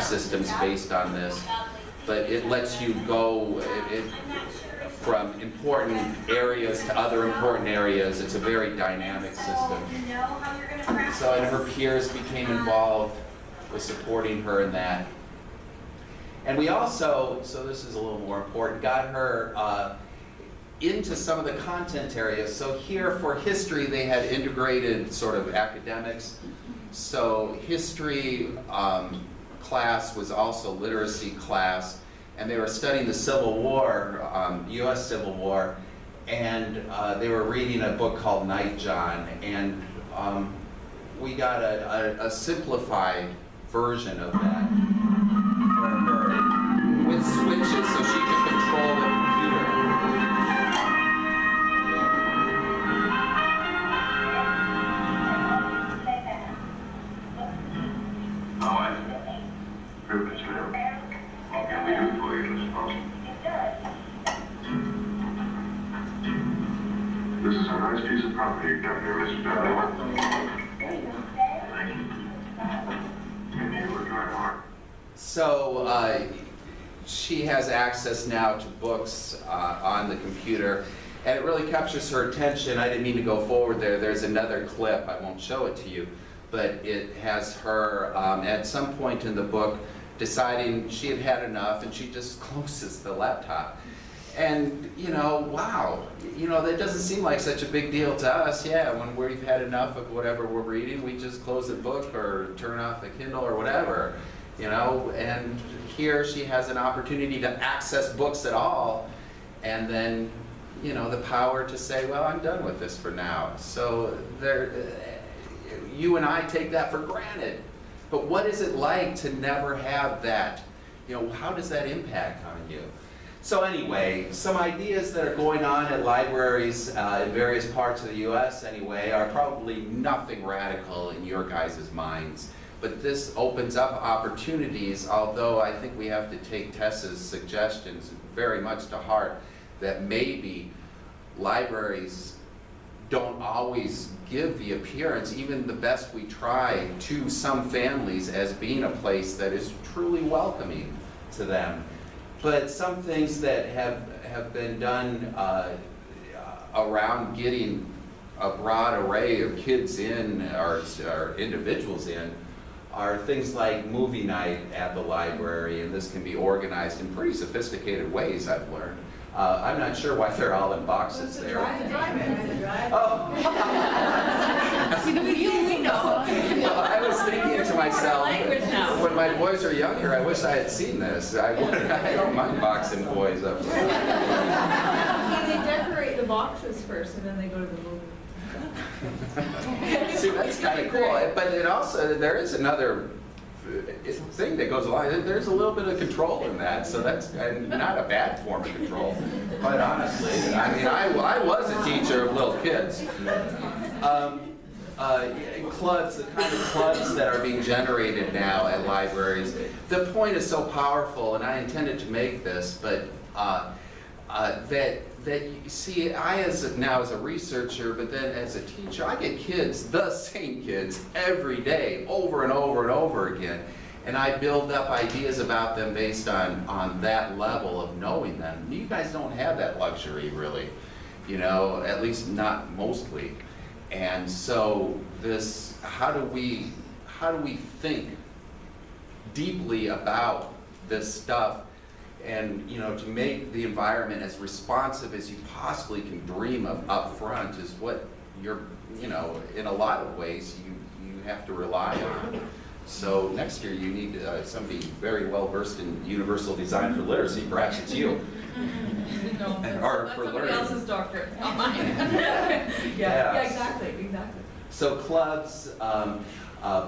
systems based on this, but it lets you go from important areas to other important areas. It's a very dynamic system. So, and her peers became involved with supporting her in that. And we also, so this is a little more important, got her into some of the content areas. So here for history, they had integrated sort of academics. So history class was also literacy class, and they were studying the Civil War, US Civil War, and they were reading a book called Nightjohn, and we got a simplified version of that for her with switches so she could control the computer. This is a nice piece of property you've got here, Mr. Dudley. And you work hard. So she has access now to books on the computer, and it really captures her attention. I didn't mean to go forward there. There's another clip. I won't show it to you, but it has her at some point in the book deciding she had had enough, and she just closes the laptop. And, you know, wow, you know, that doesn't seem like such a big deal to us. Yeah, when we've had enough of whatever we're reading, we just close the book or turn off the Kindle or whatever, you know. And here she has an opportunity to access books at all, and then, you know, the power to say, well, I'm done with this for now. So there, you and I take that for granted. But what is it like to never have that? You know, how does that impact on you? So anyway, some ideas that are going on at libraries in various parts of the US anyway are probably nothing radical in your guys' minds. But this opens up opportunities, although I think we have to take Tessa's suggestions very much to heart, that maybe libraries don't always give the appearance, even the best we try, to some families as being a place that is truly welcoming to them. But some things that have been done around getting a broad array of kids in, or individuals in, are things like movie night at the library, and this can be organized in pretty sophisticated ways, I've learned. I'm not sure why they're all in boxes there. Oh. We know. I was thinking to myself, when my boys were younger, I wish I had seen this. I don't mind boxing boys up there. They decorate the boxes first, and then they go to the movie. See, that's kind of cool. But it also, there is another thing that goes along. There's a little bit of control in that, so that's not a bad form of control, quite honestly. I mean, I was a teacher of little kids. Clubs, the kind of clubs that are being generated now at libraries. The point is so powerful, and I intended to make this, but that you see, as a researcher, but then as a teacher, I get kids, the same kids, every day, over and over and over again. And I build up ideas about them based on that level of knowing them. You guys don't have that luxury, really, you know, at least not mostly. And so this, how do we think deeply about this stuff, and, you know, to make the environment as responsive as you possibly can dream of up front is what you're, you know, in a lot of ways you have to rely on. So next year you need somebody very well versed in universal design for literacy. Perhaps it's you. No, Or for somebody learning. else's doctorate, not mine. Yeah. Yeah, exactly. So clubs,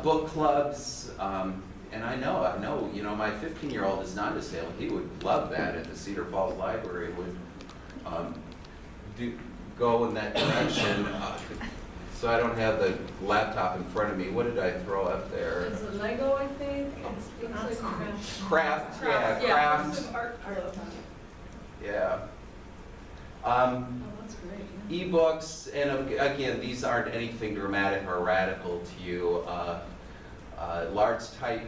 book clubs, and I know, you know, my 15-year-old is non-disabled. He would love that if the Cedar Falls Library would go in that direction. So I don't have the laptop in front of me. What did I throw up there? Is it Lego, I think? It's like Craft, yeah, craft. Art. Yeah. Oh, that's great. Yeah. Ebooks, and again, these aren't anything dramatic or radical to you. Large type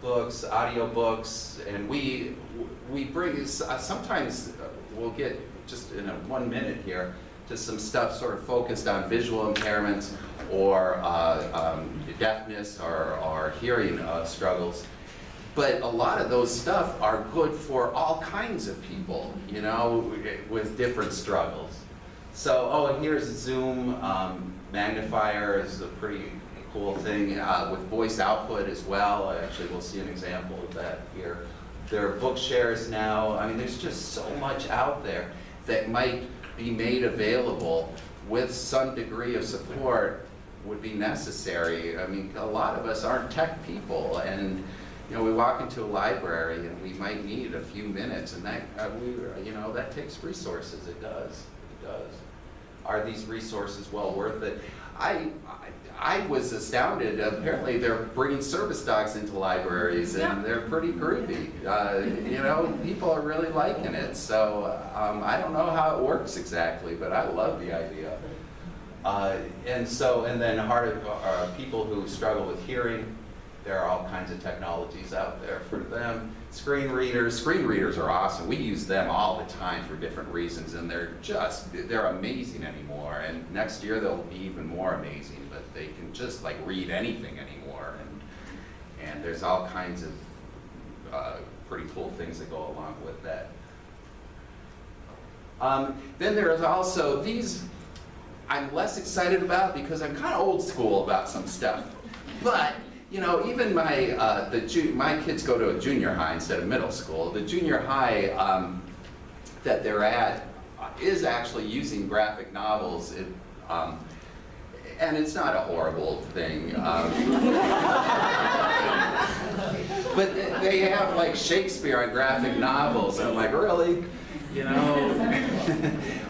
books, audiobooks, and we bring, sometimes we'll get just in a 1 minute here to some stuff sort of focused on visual impairments or deafness or hearing struggles. But a lot of those stuff are good for all kinds of people, you know, with different struggles. So, oh, here's Zoom magnifier is a pretty cool thing with voice output as well. Actually, we'll see an example of that here. There are book shares now. I mean, there's just so much out there that might be made available with some degree of support would be necessary. I mean, a lot of us aren't tech people, and you know, we walk into a library and we might need a few minutes, and that you know, that takes resources. It does. It does. Are these resources well worth it? I was astounded. Apparently, they're bringing service dogs into libraries, and they're pretty groovy. You know, people are really liking it. So I don't know how it works exactly, but I love the idea. And then people who struggle with hearing, there are all kinds of technologies out there for them. Screen readers are awesome. We use them all the time for different reasons, and they're amazing anymore. And next year they'll be even more amazing, but they can just like read anything anymore. And there's all kinds of pretty cool things that go along with that. Then there's also these I'm less excited about because I'm kind of old school about some stuff. But you know, even my kids go to a junior high instead of middle school. The junior high that they're at is actually using graphic novels, and it's not a horrible thing. But they have like Shakespeare on graphic novels. I'm like, really? You know?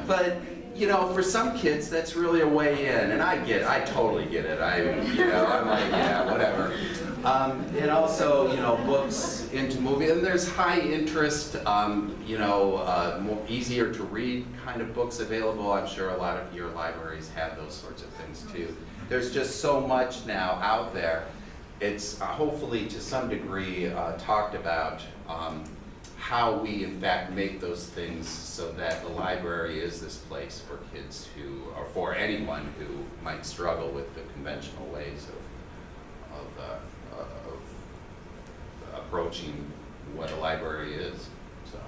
But you know, for some kids, that's really a way in, and I totally get it. I'm like, yeah, whatever. And also, you know, books into movie, and there's high interest, you know, more easier to read kind of books available. I'm sure a lot of your libraries have those sorts of things too. There's just so much now out there. It's hopefully to some degree talked about how we in fact make those things so that the library is this place for kids who, or for anyone who might struggle with the conventional ways of approaching what a library is. So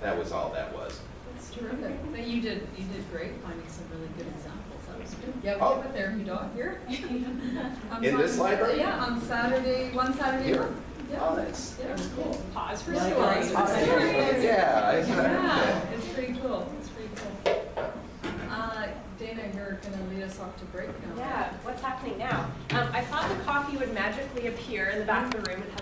that was all that was. That's terrific. But you did great finding some really good examples. That was good. Yeah, we Oh. have a therapy dog here. In this library? Yeah, on Saturday, one Saturday. Here? Yeah. Oh, that's cool. Pause for Yeah, stories. pause for stories. Yeah, It's pretty cool. It's pretty cool. Dana, you're going to lead us off to break now. Yeah, what's happening now? I thought the coffee would magically appear in the back of the room. It has